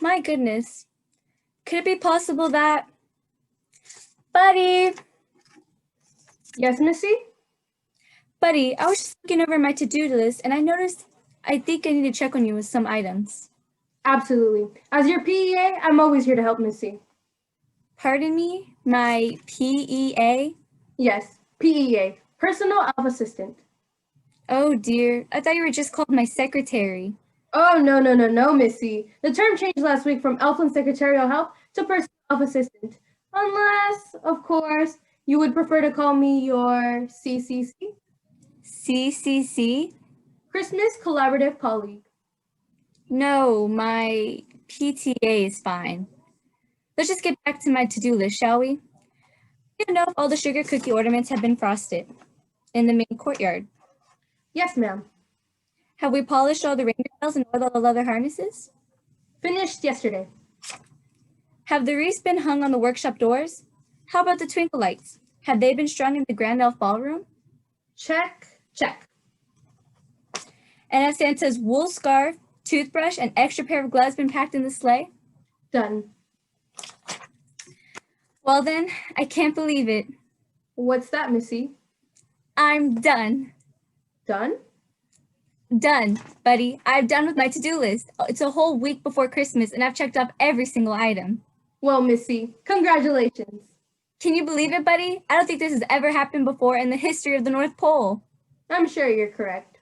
My goodness. Could it be possible that... Buddy! Yes, Missy? Buddy, I was just looking over my to-do list and I noticed I think I need to check on you with some items. Absolutely. As your PEA, I'm always here to help Missy. Pardon me? My PEA? Yes, PEA, Personal Alpha Assistant. Oh dear, I thought you were just called my secretary. Oh, no, Missy. The term changed last week from Elf and Secretarial Help to Personal Alpha Assistant. Unless, of course, you would prefer to call me your CCC? CCC? Christmas Collaborative Colleague. No, my PTA is fine. Let's just get back to my to-do list, shall we? You know if all the sugar cookie ornaments have been frosted in the main courtyard. Yes, ma'am. Have we polished all the reindeer bells and oiled all the leather harnesses? Finished yesterday. Have the wreaths been hung on the workshop doors? How about the twinkle lights? Have they been strung in the Grand Elf Ballroom? Check. And have Santa's wool scarf, toothbrush, and extra pair of gloves been packed in the sleigh? Done. Well then, I can't believe it. What's that, Missy? I'm done. Done? Done, buddy. I'm done with my to-do list. It's a whole week before Christmas and I've checked off every single item. Well, Missy, congratulations. Can you believe it, buddy? I don't think this has ever happened before in the history of the North Pole. I'm sure you're correct.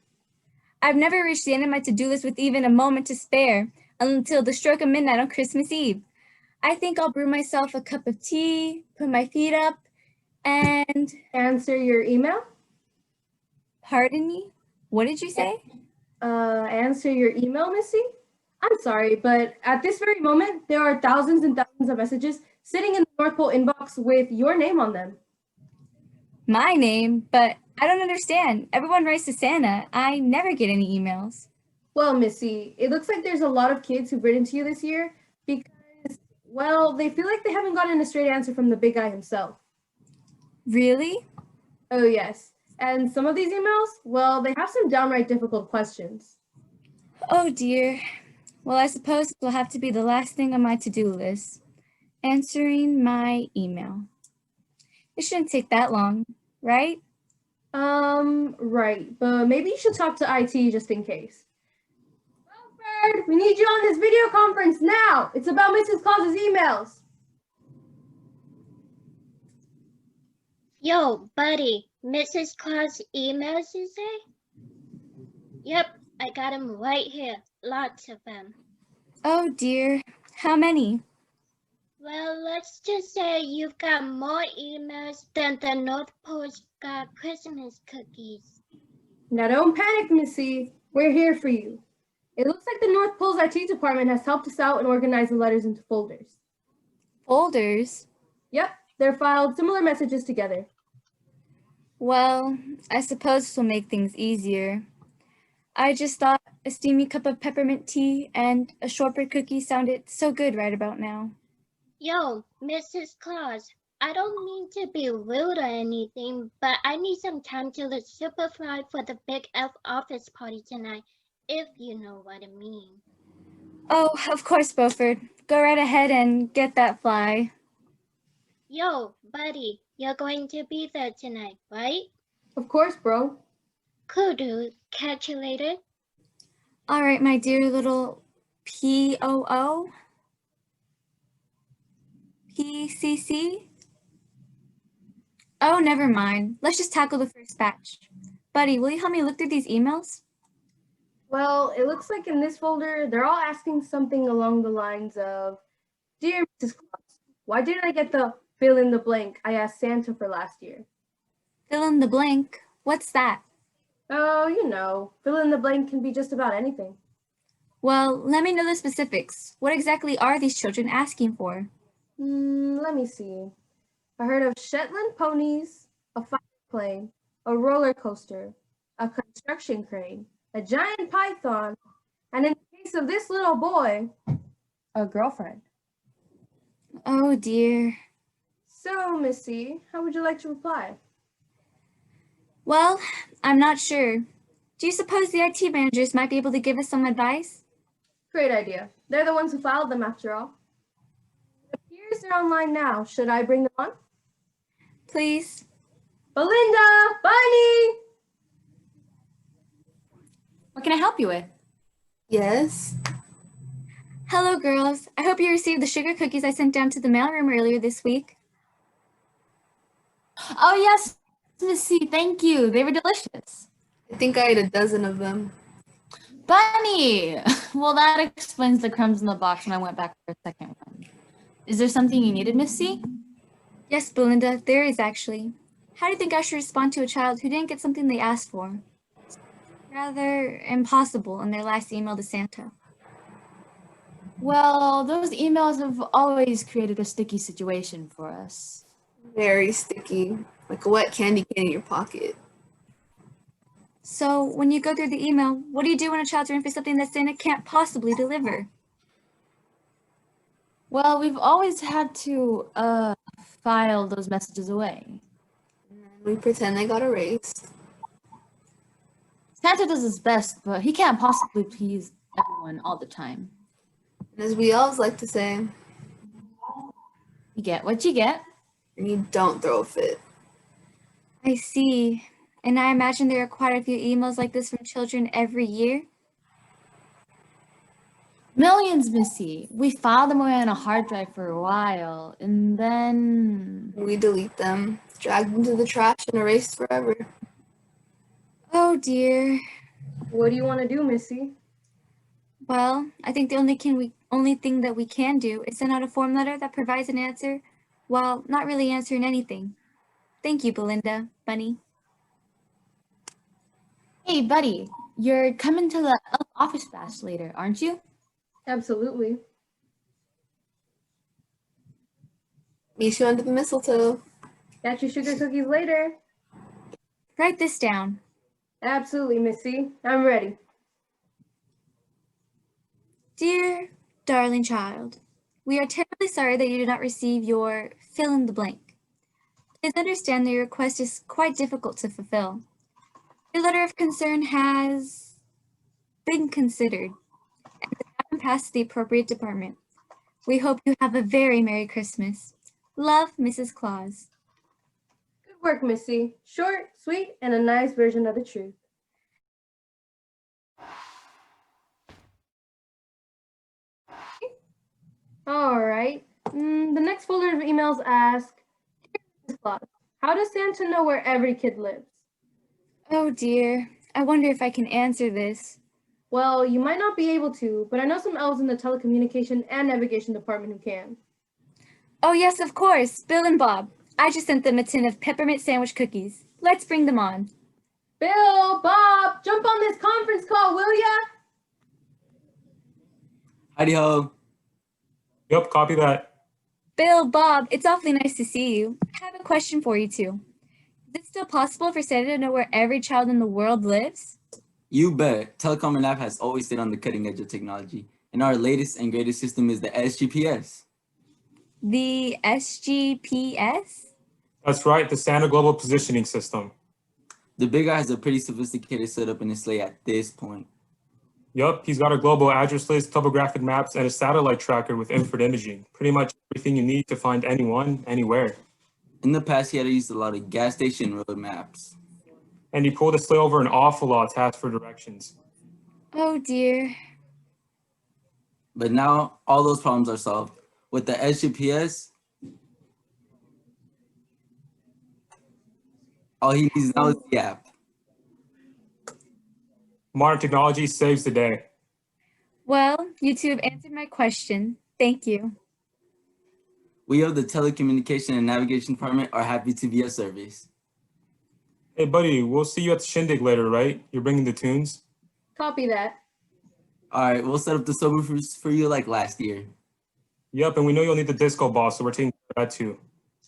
I've never reached the end of my to-do list with even a moment to spare until the stroke of midnight on Christmas Eve. I think I'll brew myself a cup of tea, put my feet up, and... Answer your email? Pardon me? What did you say? Answer your email, Missy? I'm sorry, but at this very moment, there are thousands and thousands of messages sitting in the North Pole inbox with your name on them. My name? But I don't understand. Everyone writes to Santa. I never get any emails. Well, Missy, it looks like there's a lot of kids who've written to you this year because, well, they feel like they haven't gotten a straight answer from the big guy himself. Really? Oh, yes. And some of these emails, well, they have some downright difficult questions. Oh dear. Well, I suppose it will have to be the last thing on my to-do list. Answering my email. It shouldn't take that long, right? Right. But maybe you should talk to IT just in case. Wilfred, we need you on this video conference now. It's about Mrs. Claus's emails. Yo, buddy, Mrs. Claus emails, you say? Yep, I got them right here. Lots of them. Oh dear. How many? Well, let's just say you've got more emails than the North Pole's got Christmas cookies. Now don't panic, Missy. We're here for you. It looks like the North Pole's IT department has helped us out and organized the letters into folders. Folders? Yep, they're filed similar messages together. Well, I suppose this will make things easier. I just thought a steamy cup of peppermint tea and a shortbread cookie sounded so good right about now. Yo, Mrs. Claus, I don't mean to be rude or anything, but I need some time to look super fly for the big elf office party tonight, if you know what I mean. Oh, of course, Beaufort. Go right ahead and get that fly. Yo, buddy, you're going to be there tonight, right? Of course, bro. Cool, dude. Catch you later. All right, my dear little POO. PCC? Oh, never mind. Let's just tackle the first batch. Buddy, will you help me look through these emails? Well, it looks like in this folder, they're all asking something along the lines of, Dear Mrs. Claus, why didn't I get the fill in the blank I asked Santa for last year. Fill in the blank. What's that? Oh, you know, fill in the blank can be just about anything. Well, let me know the specifics. What exactly are these children asking for? Let me see. I heard of Shetland ponies, a fire plane, a roller coaster, a construction crane, a giant python, and in the case of this little boy, a girlfriend. Oh dear. So, Missy, how would you like to reply? Well, I'm not sure. Do you suppose the IT managers might be able to give us some advice? Great idea. They're the ones who filed them after all. It appears they're online now. Should I bring them on? Please. Belinda! Bunny! What can I help you with? Yes. Hello, girls. I hope you received the sugar cookies I sent down to the mailroom earlier this week. Oh, yes, Missy, thank you. They were delicious. I think I ate a dozen of them. Bunny! Well, that explains the crumbs in the box when I went back for a second one. Is there something you needed, Missy? Yes, Belinda, there is actually. How do you think I should respond to a child who didn't get something they asked for? Rather impossible in their last email to Santa. Well, those emails have always created a sticky situation for us. Very sticky, like a wet candy cane in your pocket. So, when you go through the email, what do you do when a child's written for something that Santa can't possibly deliver? Well, we've always had to file those messages away. We pretend they got erased. Santa does his best, but he can't possibly please everyone all the time. And as we always like to say, You get what you get. and you don't throw a fit. I see. And I imagine there are quite a few emails like this from children every year. Millions, Missy. We filed them away on a hard drive for a while, and then... We delete them, drag them to the trash, and erase forever. Oh dear. What do you want to do, Missy? Well, I think the only thing that we can do is send out a form letter that provides an answer while not really answering anything. Thank you, Belinda, Bunny. Hey, buddy, you're coming to the office bash later, aren't you? Absolutely. Meet you under the mistletoe. Got your sugar cookies later. Write this down. Absolutely, Missy. I'm ready. Dear darling child, we are terribly sorry that you did not receive your fill in the blank. Please understand that your request is quite difficult to fulfill. Your letter of concern has been considered and has been passed to the appropriate department. We hope you have a very Merry Christmas. Love, Mrs. Claus. Good work, Missy. Short, sweet, and a nice version of the truth. All right. The next folder of emails ask, "Dear Mrs. Claus, how does Santa know where every kid lives?" Oh dear, I wonder if I can answer this. Well, you might not be able to, but I know some elves in the telecommunication and navigation department who can. Oh yes, of course, Bill and Bob. I just sent them a tin of peppermint sandwich cookies. Let's bring them on. Bill, Bob, jump on this conference call, will ya? Howdy ho. Yep, copy that. Bill, Bob, it's awfully nice to see you. I have a question for you two. Is it still possible for Santa to know where every child in the world lives? You bet. Telecom and Lab has always stayed on the cutting edge of technology, and our latest and greatest system is the SGPS. The SGPS? That's right, the Santa Global Positioning System. The big guy has a pretty sophisticated setup in his sleigh at this point. Yup, he's got a global address list, topographic maps, and a satellite tracker with infrared imaging. Pretty much everything you need to find anyone, anywhere. In the past, he had used a lot of gas station road maps. And he pulled the sleigh over an awful lot to ask for directions. Oh dear. But now all those problems are solved. With the SGPS, all he needs now is the app. Modern technology saves the day. Well, you two have answered my question. Thank you. We of the Telecommunication and Navigation Department are happy to be of service. Hey, buddy, we'll see you at the shindig later, right? You're bringing the tunes? Copy that. All right, we'll set up the subwoofers for you like last year. Yep, and we know you'll need the disco ball, so we're taking care of that too.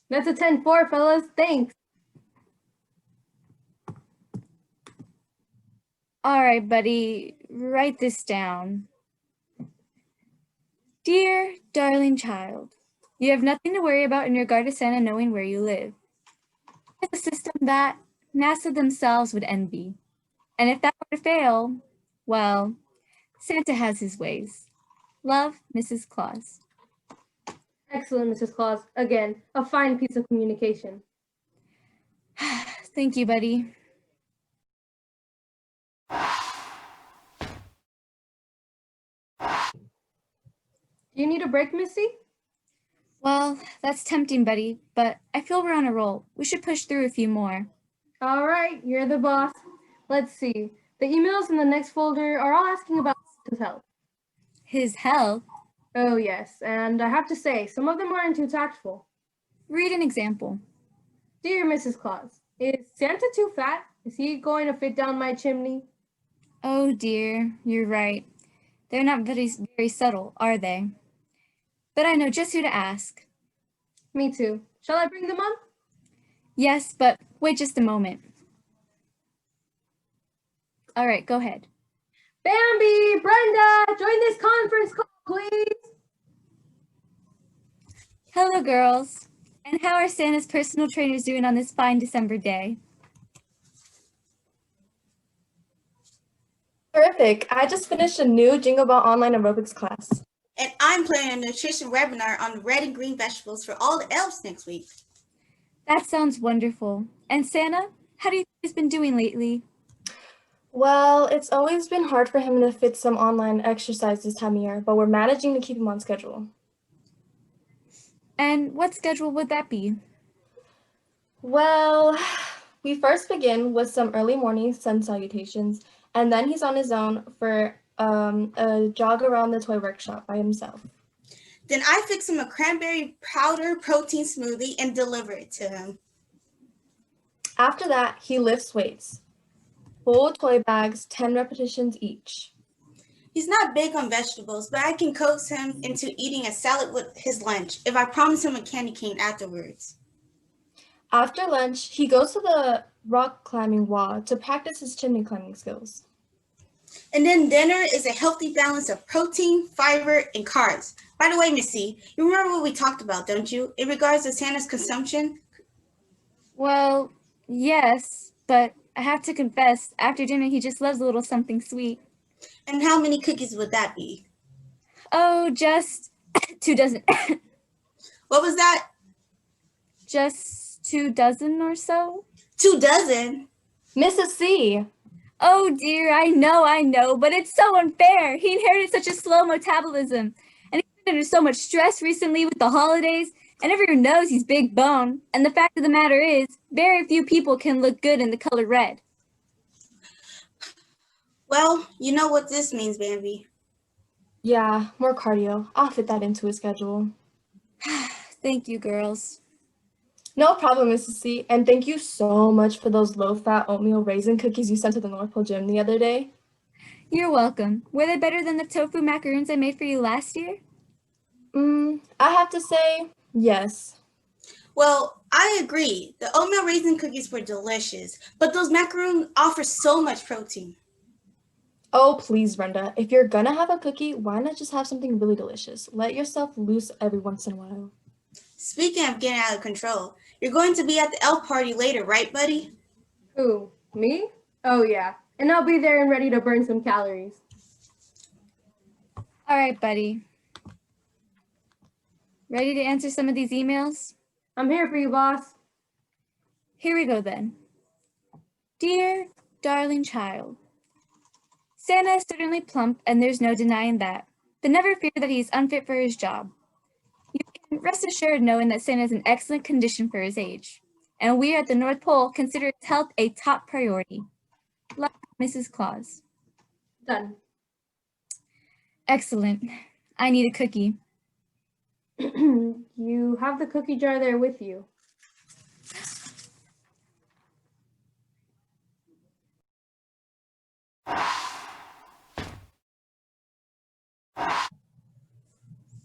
That's a 10-4, fellas. Thanks. All right, buddy, write this down. Dear darling child, you have nothing to worry about in regard to Santa knowing where you live. It's a system that NASA themselves would envy. And if that were to fail, well, Santa has his ways. Love, Mrs. Claus. Excellent, Mrs. Claus. Again, a fine piece of communication. Thank you, buddy. Do you need a break, Missy? Well, that's tempting, buddy, but I feel we're on a roll. We should push through a few more. All right, you're the boss. Let's see. The emails in the next folder are all asking about his health. His health? Oh, yes, and I have to say, some of them aren't too tactful. Read an example. Dear Mrs. Claus, is Santa too fat? Is he going to fit down my chimney? Oh dear, you're right. They're not very subtle, are they? But I know just who to ask. Me too. Shall I bring them up? Yes, but wait just a moment. All right, go ahead. Bambi, Brenda, join this conference call, please. Hello, girls. And how are Santa's personal trainers doing on this fine December day? Terrific. I just finished a new Jingle Bell online aerobics class. And I'm planning a nutrition webinar on red and green vegetables for all the elves next week. That sounds wonderful. And Santa, how do you think he's been doing lately? Well, it's always been hard for him to fit some online exercise this time of year, but we're managing to keep him on schedule. And what schedule would that be? Well, we first begin with some early morning sun salutations, and then he's on his own for a jog around the toy workshop by himself. Then I fix him a cranberry powder protein smoothie and deliver it to him. After that, he lifts weights. Full toy bags, 10 repetitions each. He's not big on vegetables, but I can coax him into eating a salad with his lunch if I promise him a candy cane afterwards. After lunch, he goes to the rock climbing wall to practice his chimney climbing skills. And then dinner is a healthy balance of protein, fiber, and carbs. By the way, Missy, you remember what we talked about, don't you, in regards to Santa's consumption? Well, yes, but I have to confess, after dinner he just loves a little something sweet. And how many cookies would that be? Oh, just 2 dozen. What was that? Just 2 dozen or so? 2 dozen? Mrs. C. Oh dear, I know, but it's so unfair. He inherited such a slow metabolism, and he's been under so much stress recently with the holidays, and everyone knows he's big bone. And the fact of the matter is, very few people can look good in the color red. Well, you know what this means, Bambi. Yeah, more cardio. I'll fit that into his schedule. Thank you, girls. No problem, Mrs. C. And thank you so much for those low-fat oatmeal raisin cookies you sent to the North Pole gym the other day. You're welcome. Were they better than the tofu macaroons I made for you last year? I have to say, yes. Well, I agree. The oatmeal raisin cookies were delicious, but those macaroons offer so much protein. Oh, please, Brenda. If you're gonna have a cookie, why not just have something really delicious? Let yourself loose every once in a while. Speaking of getting out of control, you're going to be at the elf party later, right, buddy? Who, me? Oh, yeah. And I'll be there and ready to burn some calories. All right, buddy. Ready to answer some of these emails? I'm here for you, boss. Here we go then. Dear darling child, Santa is certainly plump and there's no denying that, but never fear that he is unfit for his job. You can rest assured knowing that Santa is in excellent condition for his age, and we at the North Pole consider his health a top priority. Love, Mrs. Claus. Done. Excellent. I need a cookie. You you have the cookie jar there with you?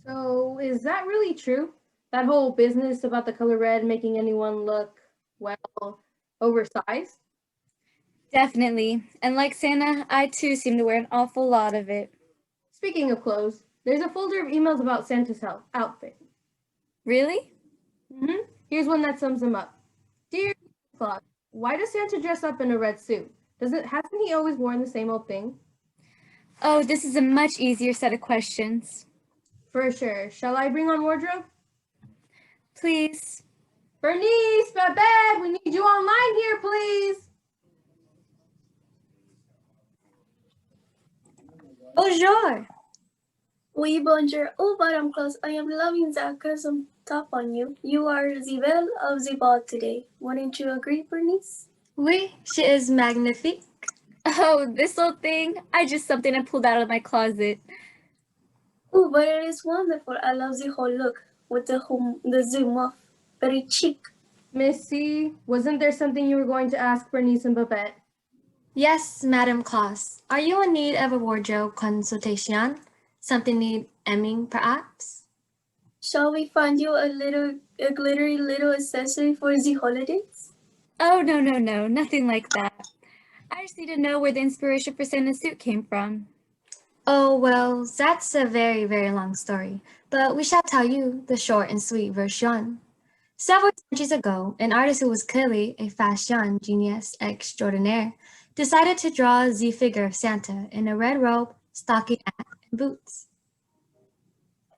So, is that really true? That whole business about the color red making anyone look, well, oversized? Definitely. And like Santa, I too seem to wear an awful lot of it. Speaking of clothes, there's a folder of emails about Santa's outfit. Really? Here's one that sums them up. Dear Claus, why does Santa dress up in a red suit? Hasn't he always worn the same old thing? Oh, this is a much easier set of questions. For sure. Shall I bring on wardrobe? Please. Bernice, Babette, we need you online here, please. Bonjour. Oui, bonjour. Oh, Madame Claus, I am loving that custom top on you. You are the belle of the ball today. Wouldn't you agree, Bernice? Oui, she is magnifique. Oh, this old thing? Something I pulled out of my closet. Oh, but it is wonderful. I love the whole look with the zoom off. Very chic. Missy, wasn't there something you were going to ask Bernice and Babette? Yes, Madam Claus. Are you in need of a wardrobe consultation? Something need emming, perhaps? Shall we find you a glittery little accessory for the holidays? Oh, no, nothing like that. I just need to know where the inspiration for Santa's suit came from. Oh, well, that's a very, very long story, but we shall tell you the short and sweet version. Several centuries ago, an artist who was clearly a fashion genius extraordinaire decided to draw the figure of Santa in a red robe, stocking hat, and boots.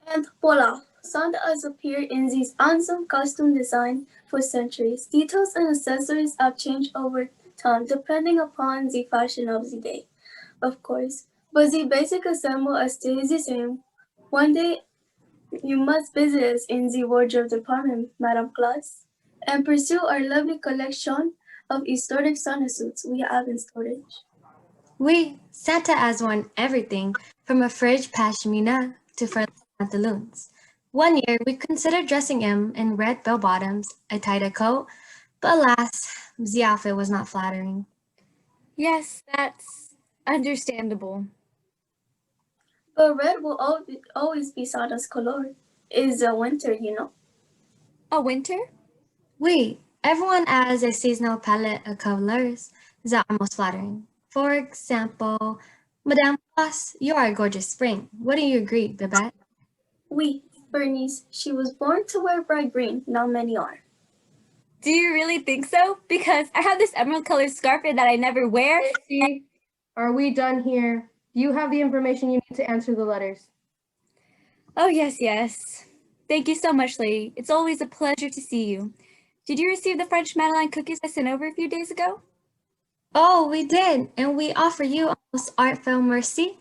And voila, Santa has appeared in these awesome costume design for centuries. Details and accessories have changed over time depending upon the fashion of the day, of course, but the basic assemble stays the same. One day, you must visit us in the wardrobe department, Madame Claus, and pursue our lovely collection of historic Santa suits we have in storage. Oui, Santa has worn everything from a fridge pashmina to fur pantaloons. One year, we considered dressing him in red bell-bottoms, a tighter coat, but alas, the outfit was not flattering. Yes, that's understandable. But red will always be Santa's color. It's a winter, you know. A winter? Oui, everyone has a seasonal palette of colors that are most flattering. For example, Madame Claus, you are a gorgeous spring. Wouldn't you agree, Babette? Oui, Bernice, she was born to wear bright green, not many are. Do you really think so? Because I have this emerald colored scarf that I never wear. Missy, are we done here? Do you have the information you need to answer the letters? Oh, yes. Thank you so much, lady. It's always a pleasure to see you. Did you receive the French Madeleine cookies I sent over a few days ago? Oh, we did, and we offer you a most artful mercy.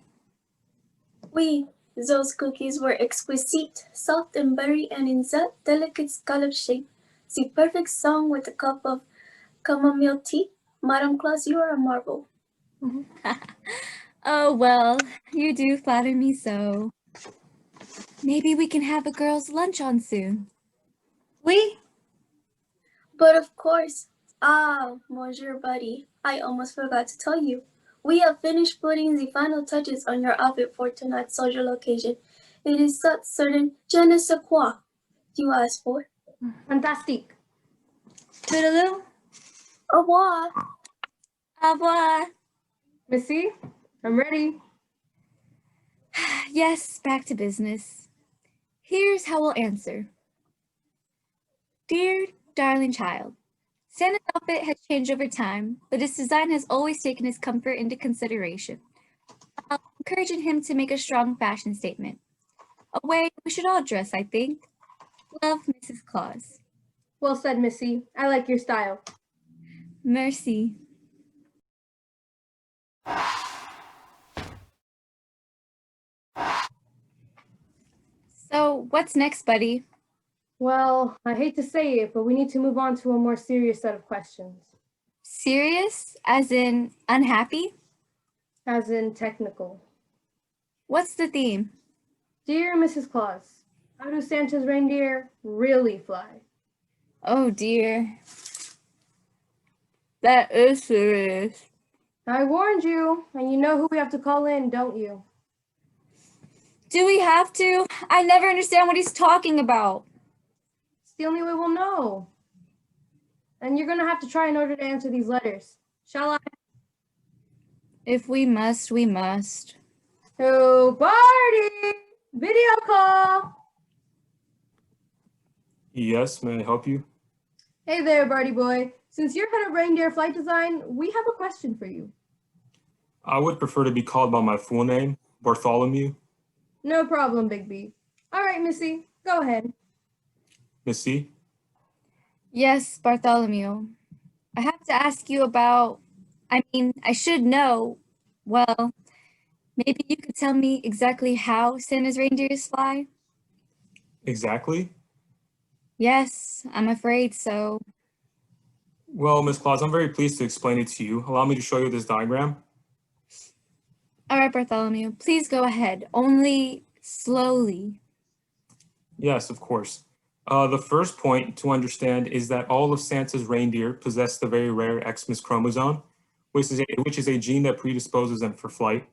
Oui, those cookies were exquisite, soft and berry, and in that delicate scallop shape. The perfect song with a cup of chamomile tea. Madame Claus, you are a marvel. Oh, well, you do flatter me so. Maybe we can have a girls' lunch on soon. Oui. But of course, Monsieur Buddy, I almost forgot to tell you. We have finished putting the final touches on your outfit for tonight's social occasion. It is that certain je ne sais quoi you asked for. Fantastique. Toodaloo. Au revoir. Au revoir. Missy, I'm ready. Yes, back to business. Here's how we'll answer. Dear darling child, Santa's outfit has changed over time, but his design has always taken his comfort into consideration, encouraging him to make a strong fashion statement. A way we should all dress, I think. Love, Mrs. Claus. Well said, Missy. I like your style. Merci. So, what's next, buddy? Well, I hate to say it, but we need to move on to a more serious set of questions. Serious? As in unhappy? As in technical. What's the theme? Dear Mrs. Claus, How do Santa's reindeer really fly? Oh dear. That is serious. I warned you, and you know who we have to call in, don't you? Do we have to? I never understand what he's talking about. It's the only way we'll know. And you're gonna have to try in order to answer these letters. Shall I? If we must, we must. So, Barty! Video call! Yes, may I help you? Hey there, Barty boy. Since you're head of reindeer flight design, we have a question for you. I would prefer to be called by my full name, Bartholomew. No problem, Big B. All right, Missy, go ahead. Missy? Yes, Bartholomew. I have to ask you about, I should know. Well, maybe you could tell me exactly how Santa's reindeers fly? Exactly? Yes, I'm afraid so. Well, Miss Claus, I'm very pleased to explain it to you. Allow me to show you this diagram. All right, Bartholomew, please go ahead, only slowly. Yes, of course. The first point to understand is that all of Santa's reindeer possess the very rare Xmas chromosome, which is a gene that predisposes them for flight.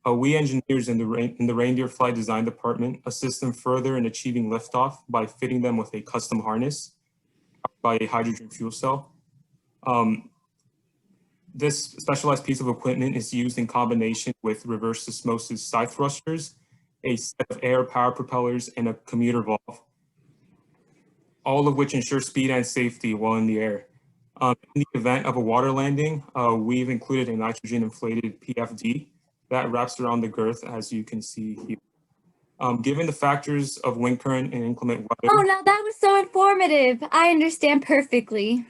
We engineers in the reindeer flight design department assist them further in achieving liftoff by fitting them with a custom harness by a hydrogen fuel cell. This specialized piece of equipment is used in combination with reverse osmosis side thrusters, a set of air power propellers, and a commuter valve, all of which ensure speed and safety while in the air. In the event of a water landing, we've included a nitrogen inflated PFD that wraps around the girth, as you can see here. Given the factors of wind current and inclement weather. Oh, now that was so informative. I understand perfectly.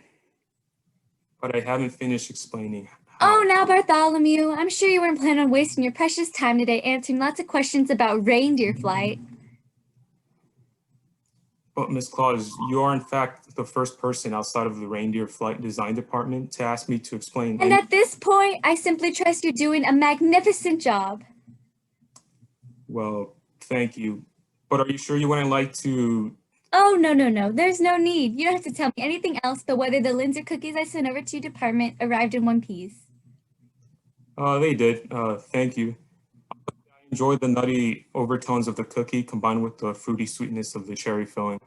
But I haven't finished explaining. Oh, now Bartholomew, I'm sure you weren't planning on wasting your precious time today answering lots of questions about reindeer flight. But Ms. Claus, you are in fact the first person outside of the reindeer flight design department to ask me to explain. And at this point, I simply trust you're doing a magnificent job. Well, thank you. But are you sure you wouldn't like to? Oh, no. There's no need. You don't have to tell me anything else but whether the Linzer cookies I sent over to your department arrived in one piece. They did. Thank you. I enjoyed the nutty overtones of the cookie combined with the fruity sweetness of the cherry filling.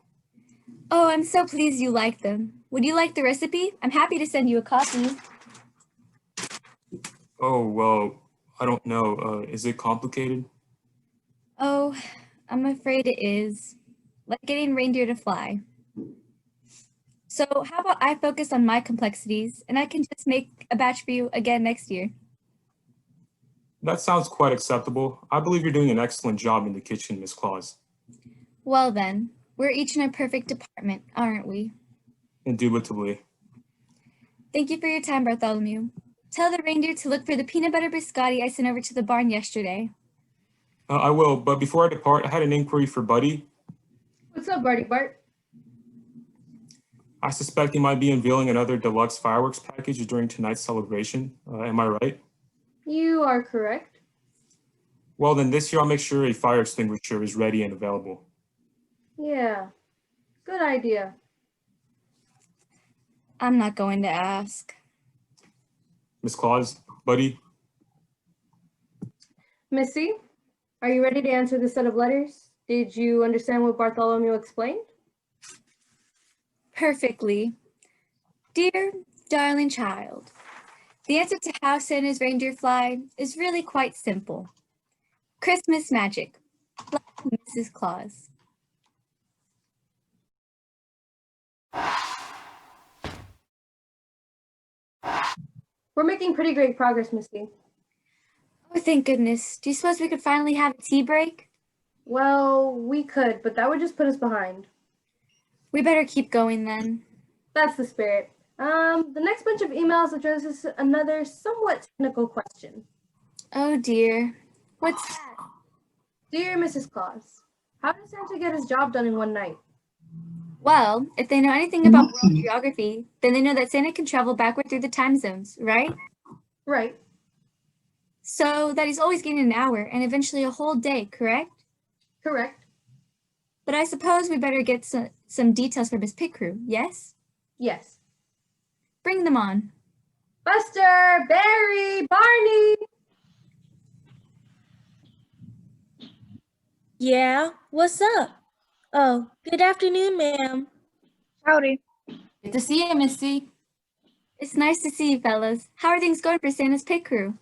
Oh, I'm so pleased you like them. Would you like the recipe? I'm happy to send you a copy. Oh, well, I don't know. Is it complicated? Oh, I'm afraid it is. Like getting reindeer to fly. So how about I focus on my complexities and I can just make a batch for you again next year? That sounds quite acceptable. I believe you're doing an excellent job in the kitchen, Miss Claus. Well then, we're each in our perfect department, aren't we? Indubitably. Thank you for your time, Bartholomew. Tell the reindeer to look for the peanut butter biscotti I sent over to the barn yesterday. I will, but before I depart, I had an inquiry for Buddy. What's up, Barty Bart? I suspect he might be unveiling another deluxe fireworks package during tonight's celebration. Am I right? You are correct. Well, then this year I'll make sure a fire extinguisher is ready and available. Yeah, good idea. I'm not going to ask. Miss Claus, Buddy. Missy, are you ready to answer this set of letters? Did you understand what Bartholomew explained? Perfectly. Dear, darling child, the answer to how Santa's reindeer fly is really quite simple. Christmas magic, like Mrs. Claus. We're making pretty great progress, Missy. Oh, thank goodness. Do you suppose we could finally have a tea break? Well, we could, but that would just put us behind. We better keep going then. That's the spirit. The next bunch of emails addresses another somewhat technical question. Oh dear. What's that? Dear Mrs. Claus, how does Santa get his job done in one night? Well, if they know anything about world geography, then they know that Santa can travel backward through the time zones, right? Right. So that he's always getting an hour and eventually a whole day, correct? Correct. But I suppose we better get some details for Miss Pit Crew, yes? Yes. Bring them on. Buster, Barry, Barney. Yeah, what's up? Oh, good afternoon, ma'am. Howdy. Good to see you, Missy. It's nice to see you, fellas. How are things going for Santa's Pit Crew?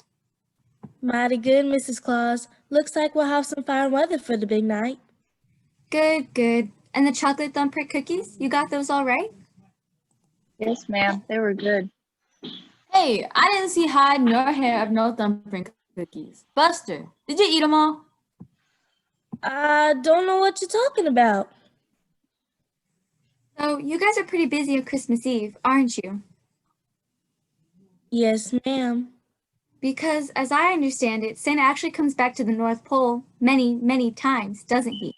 Mighty good, Mrs. Claus. Looks like we'll have some fine weather for the big night. Good, good. And the chocolate thumbprint cookies? You got those all right? Yes, ma'am. They were good. Hey, I didn't see hide nor hair of no thumbprint cookies. Buster, did you eat them all? I don't know what you're talking about. So, you guys are pretty busy on Christmas Eve, aren't you? Yes, ma'am. Because, as I understand it, Santa actually comes back to the North Pole many, many times, doesn't he?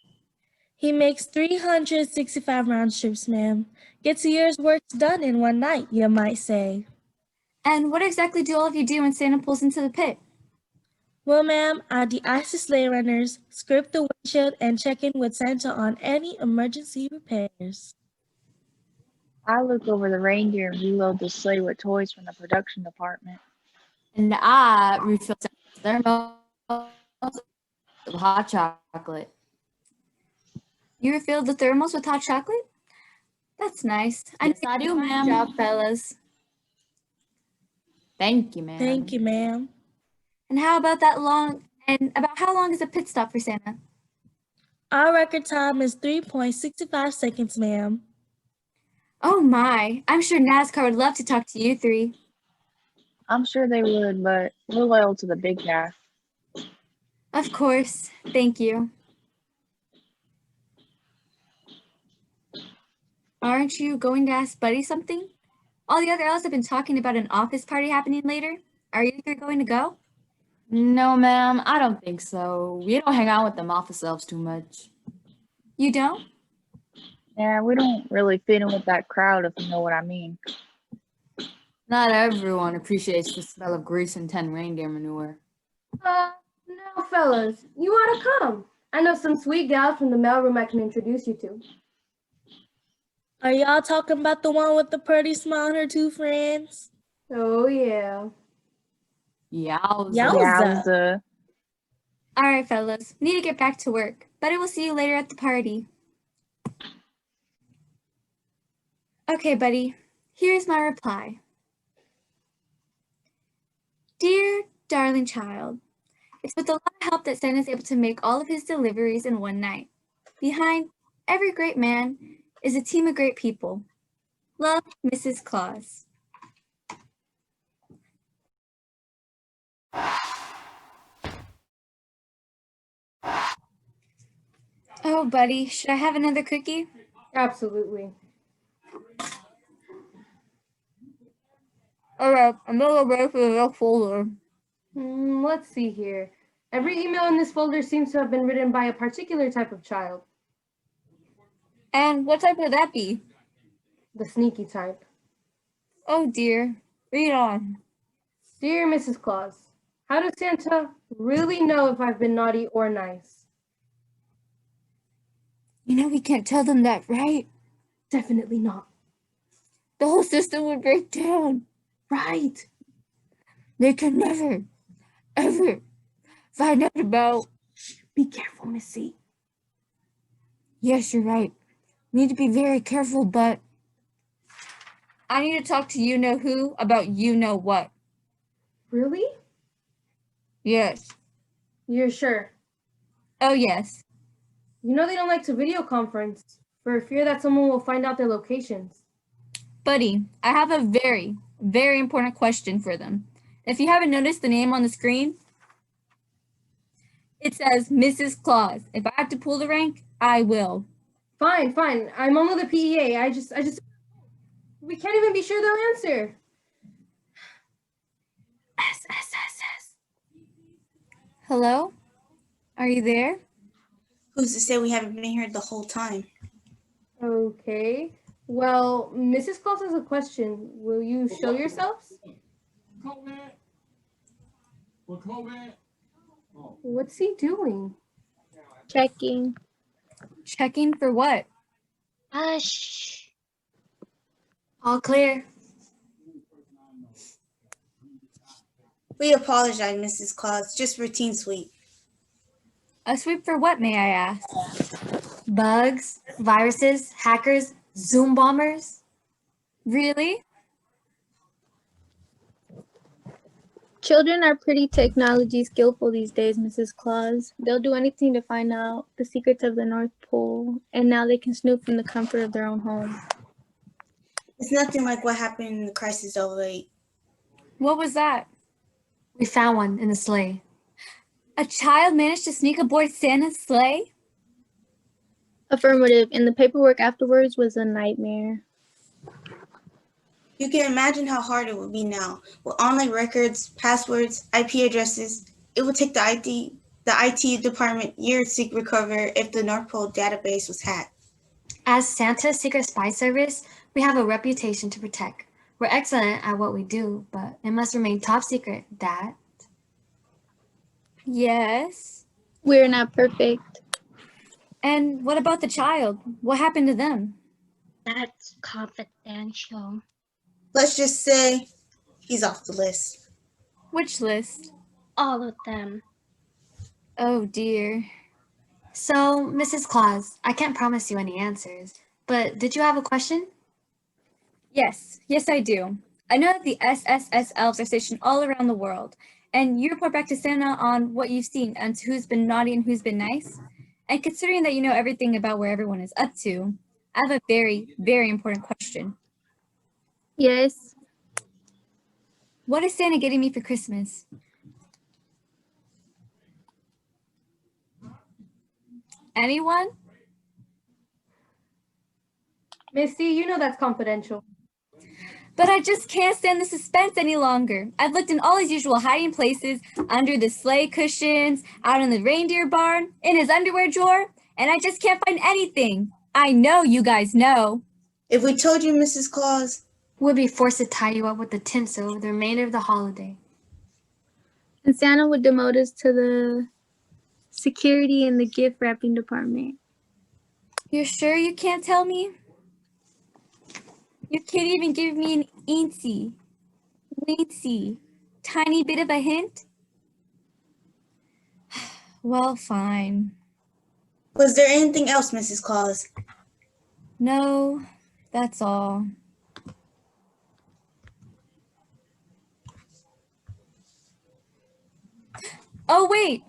He makes 365 round trips, ma'am. Gets a year's work done in one night, you might say. And what exactly do all of you do when Santa pulls into the pit? Well, ma'am, I de-ice the sleigh runners, script the windshield, and check in with Santa on any emergency repairs. I look over the reindeer and reload the sleigh with toys from the production department. And I refill thermos with hot chocolate. You refilled the thermos with hot chocolate? That's nice. Yes, I do, ma'am. Good job, fellas. Thank you, ma'am. Thank you, ma'am. And about how long is a pit stop for Santa? Our record time is 3.65 seconds, ma'am. Oh my, I'm sure NASCAR would love to talk to you three. I'm sure they would, but we're loyal to the big guy. Of course, thank you. Aren't you going to ask Buddy something? All the other elves have been talking about an office party happening later. Are you three going to go? No, ma'am, I don't think so. We don't hang out with them office elves too much. You don't? Yeah, we don't really fit in with that crowd, if you know what I mean. Not everyone appreciates the smell of grease and 10 reindeer manure. No, fellas, you ought to come. I know some sweet gals from the mailroom I can introduce you to. Are y'all talking about the one with the pretty smile and her two friends? Oh, yeah. Yowza. Yowza. All right, fellas, we need to get back to work. Buddy will see you later at the party. Okay, Buddy, here's my reply. Dear darling child, it's with a lot of help that Santa is able to make all of his deliveries in one night. Behind every great man is a team of great people. Love, Mrs. Claus. Oh, Buddy, should I have another cookie? Absolutely. All right, I'm gonna go back to the next folder. Let's see here. Every email in this folder seems to have been written by a particular type of child. And what type would that be? The sneaky type. Oh dear, read on. Dear Mrs. Claus, how does Santa really know if I've been naughty or nice? You know we can't tell them that, right? Definitely not. The whole system would break down. Right. They can never, ever find out about. Be careful, Missy. Yes, you're right. Need to be very careful, but I need to talk to you know who about you know what. Really? Yes. You're sure? Oh, yes. You know they don't like to video conference for fear that someone will find out their locations. Buddy, I have a very, very important question for them. If you haven't noticed the name on the screen, it says Mrs. Claus. If I have to pull the rank, I will. Fine. I'm on with the PEA. I just we can't even be sure they'll answer. S. Hello? Are you there? Who's to say we haven't been here the whole time? Okay. Well, Mrs. Claus has a question. Will you show yourselves? What's he doing? Checking. Checking for what? Hush. All clear. We apologize, Mrs. Claus. Just routine sweep. A sweep for what, may I ask? Bugs, viruses, hackers, Zoom bombers. Really? Children are pretty technology skillful these days, Mrs. Claus. They'll do anything to find out the secrets of the North Pole, and now they can snoop from the comfort of their own home. It's nothing like what happened in the Crisis 08. What was that? We found one in the sleigh. A child managed to sneak aboard Santa's sleigh? Affirmative, and the paperwork afterwards was a nightmare. You can imagine how hard it would be now. With online records, passwords, IP addresses, it would take the IT department years to recover if the North Pole database was hacked. As Santa's Secret Spy Service, we have a reputation to protect. We're excellent at what we do, but it must remain top secret that... Yes. We're not perfect. And what about the child? What happened to them? That's confidential. Let's just say he's off the list. Which list? All of them. Oh dear. So, Mrs. Claus, I can't promise you any answers, but did you have a question? Yes, I do. I know that the SSS elves are stationed all around the world, and you report back to Santa on what you've seen and who's been naughty and who's been nice. And considering that you know everything about where everyone is up to, I have a very, very important question. Yes. What is Santa getting me for Christmas? Anyone? Missy, you know that's confidential. But I just can't stand the suspense any longer. I've looked in all his usual hiding places, under the sleigh cushions, out in the reindeer barn, in his underwear drawer, and I just can't find anything. I know you guys know. If we told you, Mrs. Claus, We'll be forced to tie you up with the tinsel the remainder of the holiday. And Santa would demote us to the security and the gift wrapping department. You're sure you can't tell me? You can't even give me an weensy, tiny bit of a hint? Well, fine. was there anything else, Mrs. Claus? No, that's all. Oh, wait.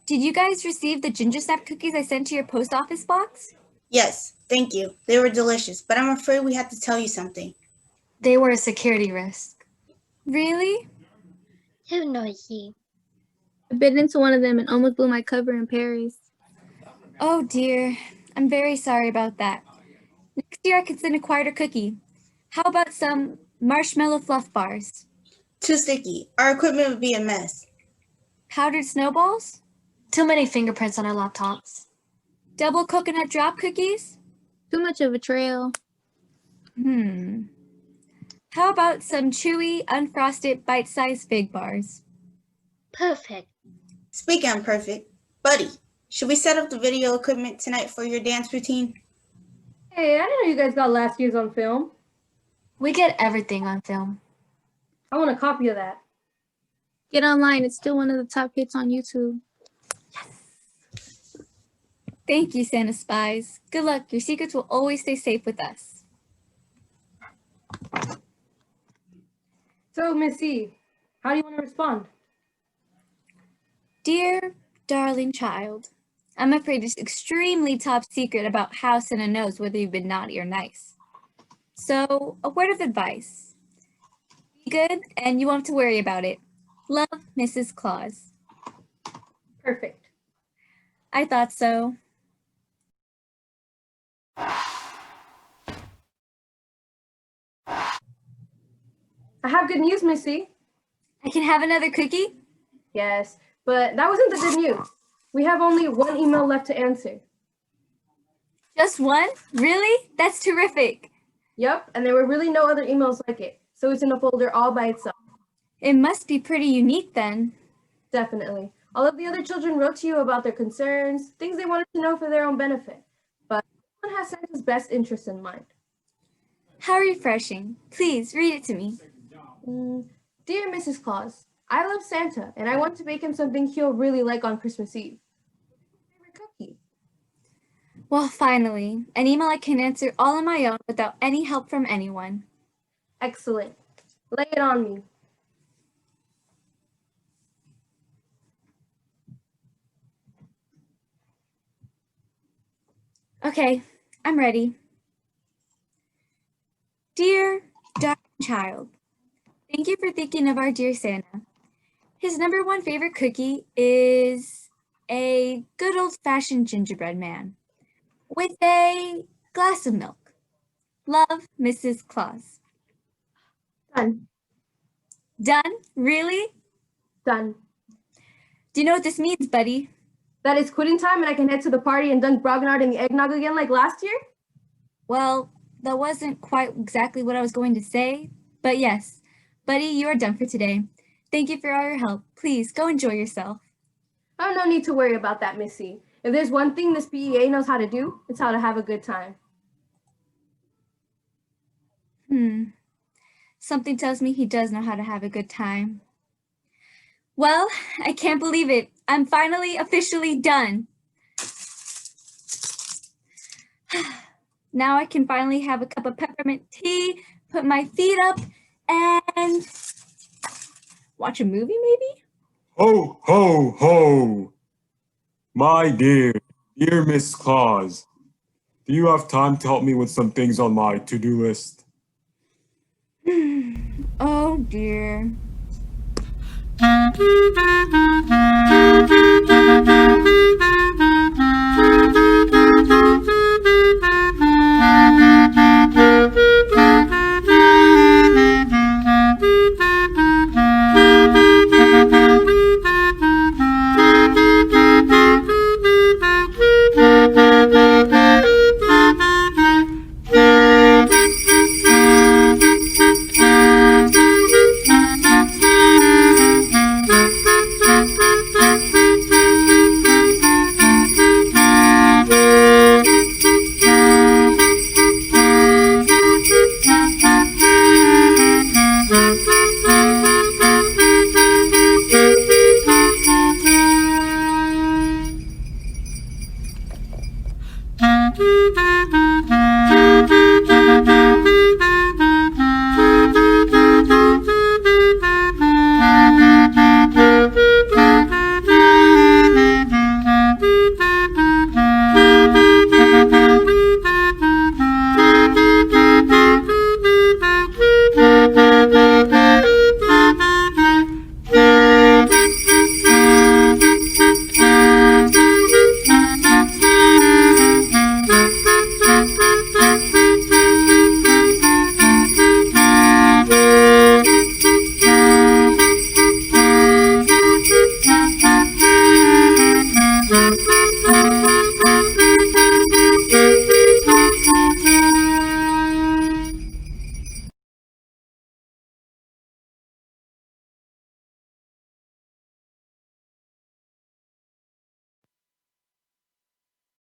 Did you guys receive the ginger snap cookies I sent to your post office box? Yes, thank you. They were delicious, but I'm afraid we have to tell you something. They were a security risk. Really? Too noisy. I bit into one of them and almost blew my cover in Paris. Oh dear, I'm very sorry about that. Next year I can send a quieter cookie. How about some marshmallow fluff bars? Too sticky. Our equipment would be a mess. Powdered snowballs? Too many fingerprints on our laptops. Double coconut drop cookies? Too much of a trail. How about some chewy, unfrosted, bite-sized fig bars? Perfect. Speaking of perfect, Buddy, should we set up the video equipment tonight for your dance routine? Hey, I didn't know you guys got last year's on film. We get everything on film. I want a copy of that. Get online. It's still one of the top hits on YouTube. Thank you, Santa Spies. Good luck. Your secrets will always stay safe with us. So, Missy, how do you want to respond? Dear, darling child, I'm afraid it's extremely top secret about how Santa knows whether you've been naughty or nice. So, a word of advice. Be good and you won't have to worry about it. Love, Mrs. Claus. Perfect. I thought so. I have good news, Missy. I can have another cookie? Yes, but that wasn't the good news. We have only one email left to answer. Just one? Really? That's terrific. Yep, and there were really no other emails like it, so it's in a folder all by itself. It must be pretty unique then. Definitely. All of the other children wrote to you about their concerns, things they wanted to know for their own benefit, but everyone has Santa's best interests in mind. How refreshing. Please read it to me. Dear Mrs. Claus, I love Santa, and I want to make him something he'll really like on Christmas Eve. Favorite cookie? Well, finally, an email I can answer all on my own without any help from anyone. Excellent. Lay it on me. Okay, I'm ready. Dear darling child, thank you for thinking of our dear Santa. His number one favorite cookie is a good old-fashioned gingerbread man with a glass of milk. Love, Mrs. Claus. Done. Done? Really? Done. Do you know what this means, buddy? That it's quitting time and I can head to the party and dunk Grognard in the eggnog again like last year? Well, that wasn't quite exactly what I was going to say, but yes. Buddy, you are done for today. Thank you for all your help. Please, go enjoy yourself. Oh, no need to worry about that, Missy. If there's one thing this PEA knows how to do, it's how to have a good time. Something tells me he does know how to have a good time. Well, I can't believe it. I'm finally officially done. Now I can finally have a cup of peppermint tea, put my feet up, and watch a movie maybe? Ho, ho, ho! My dear Miss Claus, do you have time to help me with some things on my to-do list? Oh dear.